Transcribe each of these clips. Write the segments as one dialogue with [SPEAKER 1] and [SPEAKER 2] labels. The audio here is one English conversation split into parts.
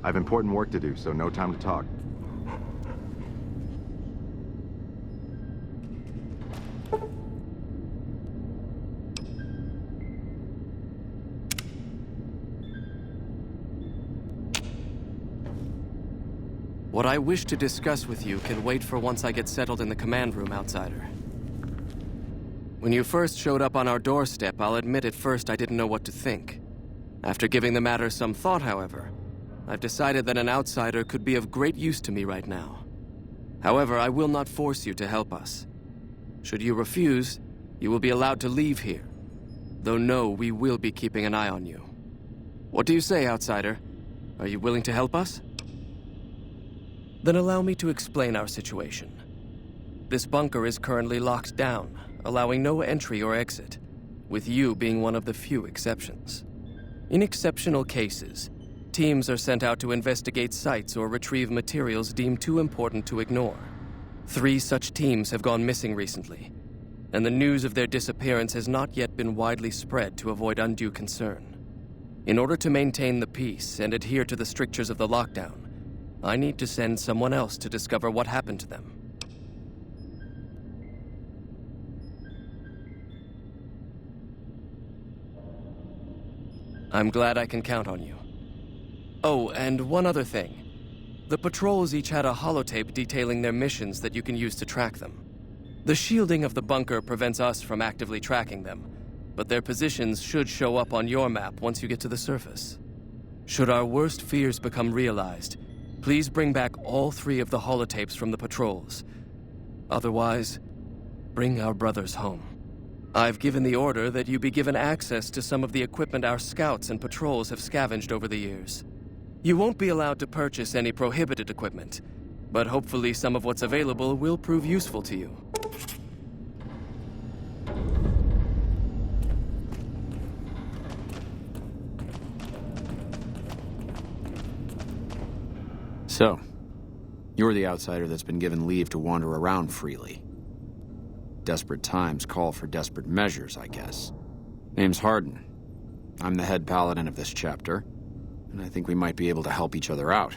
[SPEAKER 1] I have important work to do, so no time to talk.
[SPEAKER 2] What I wish to discuss with you can wait for once I get settled in the command room, Outsider. When you first showed up on our doorstep, I'll admit at first I didn't know what to think. After giving the matter some thought, however, I've decided that an outsider could be of great use to me right now. However, I will not force you to help us. Should you refuse, you will be allowed to leave here. Though no, we will be keeping an eye on you. What do you say, Outsider? Are you willing to help us? Then allow me to explain our situation. This bunker is currently locked down, allowing no entry or exit, with you being one of the few exceptions. In exceptional cases, teams are sent out to investigate sites or retrieve materials deemed too important to ignore. 3 such teams have gone missing recently, and the news of their disappearance has not yet been widely spread to avoid undue concern. In order to maintain the peace and adhere to the strictures of the lockdown, I need to send someone else to discover what happened to them. I'm glad I can count on you. Oh, and one other thing. The patrols each had a holotape detailing their missions that you can use to track them. The shielding of the bunker prevents us from actively tracking them, but their positions should show up on your map once you get to the surface. Should our worst fears become realized, please bring back all 3 of the holotapes from the patrols. Otherwise, bring our brothers home. I've given the order that you be given access to some of the equipment our scouts and patrols have scavenged over the years. You won't be allowed to purchase any prohibited equipment, but hopefully some of what's available will prove useful to you.
[SPEAKER 3] So, you're the outsider that's been given leave to wander around freely. Desperate times call for desperate measures, I guess. Name's Hardin. I'm the head paladin of this chapter, and I think we might be able to help each other out.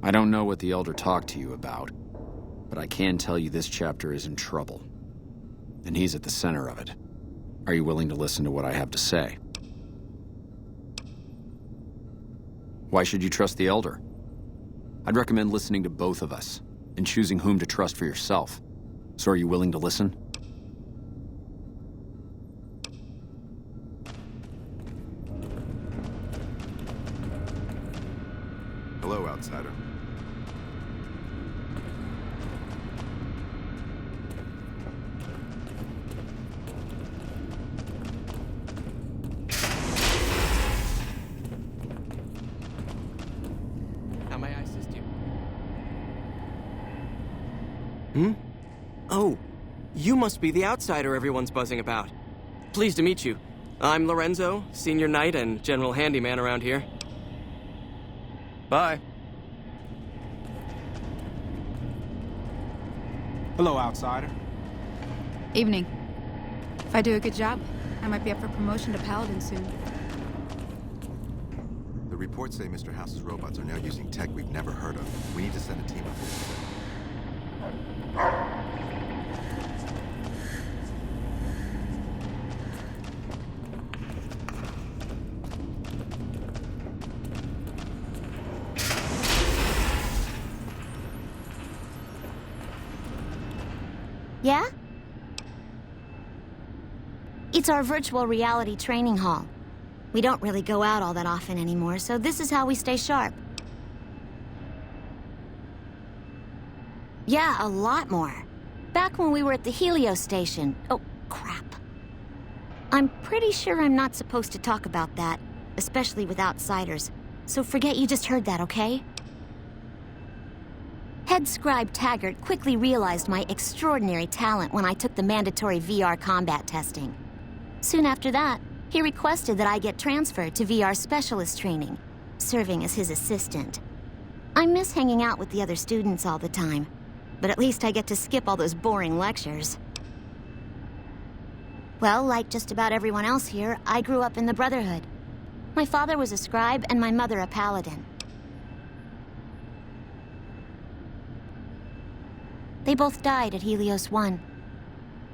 [SPEAKER 3] I don't know what the Elder talked to you about, but I can tell you this chapter is in trouble. And he's at the center of it. Are you willing to listen to what I have to say? Why should you trust the Elder? I'd recommend listening to both of us, and choosing whom to trust for yourself. So are you willing to listen?
[SPEAKER 1] Hello, Outsider.
[SPEAKER 2] How may I assist you? Oh, you must be the outsider everyone's buzzing about. Pleased to meet you. I'm Lorenzo, senior knight and general handyman around here. Bye.
[SPEAKER 4] Hello, outsider.
[SPEAKER 5] Evening. If I do a good job, I might be up for promotion to paladin soon.
[SPEAKER 1] The reports say Mr. House's robots are now using tech we've never heard of. We need to send a team up.
[SPEAKER 6] Yeah? It's our virtual reality training hall. We don't really go out all that often anymore, so this is how we stay sharp. Yeah, a lot more. Back when we were at the Helios station. Oh, crap. I'm pretty sure I'm not supposed to talk about that, especially with outsiders. So forget you just heard that, okay? Head Scribe Taggart quickly realized my extraordinary talent when I took the mandatory VR combat testing. Soon after that, he requested that I get transferred to VR specialist training, serving as his assistant. I miss hanging out with the other students all the time, but at least I get to skip all those boring lectures. Well, like just about everyone else here, I grew up in the Brotherhood. My father was a scribe and my mother a paladin. They both died at Helios 1.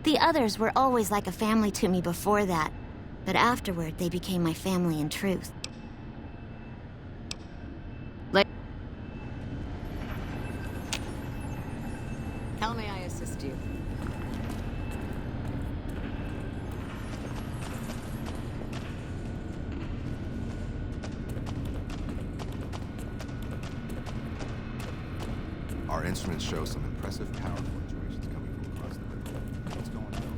[SPEAKER 6] The others were always like a family to me before that, but afterward they became my family in truth.
[SPEAKER 4] How may I assist you?
[SPEAKER 1] Our instruments show some impressive power fluctuations coming from across the river. What's going on over there?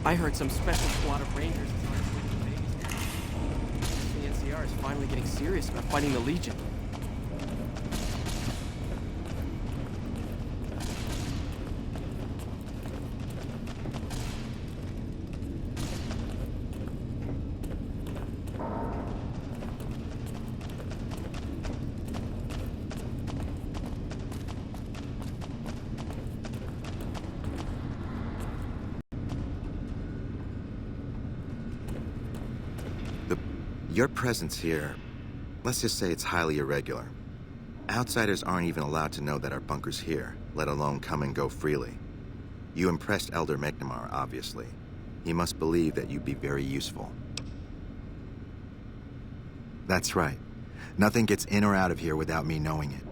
[SPEAKER 2] I heard some special squad of Rangers is on its way to Vegas. The NCR is finally getting serious about fighting the Legion.
[SPEAKER 1] Your presence here, let's just say it's highly irregular. Outsiders aren't even allowed to know that our bunker's here, let alone come and go freely. You impressed Elder McNamara, obviously. He must believe that you'd be very useful. That's right. Nothing gets in or out of here without me knowing it.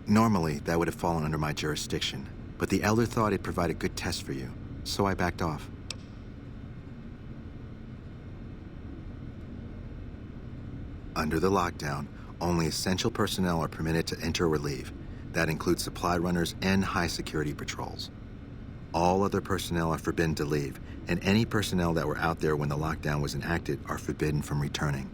[SPEAKER 1] Normally, that would have fallen under my jurisdiction. But the Elder thought it'd provide a good test for you, so I backed off. Under the lockdown, only essential personnel are permitted to enter or leave. That includes supply runners and high-security patrols. All other personnel are forbidden to leave, and any personnel that were out there when the lockdown was enacted are forbidden from returning.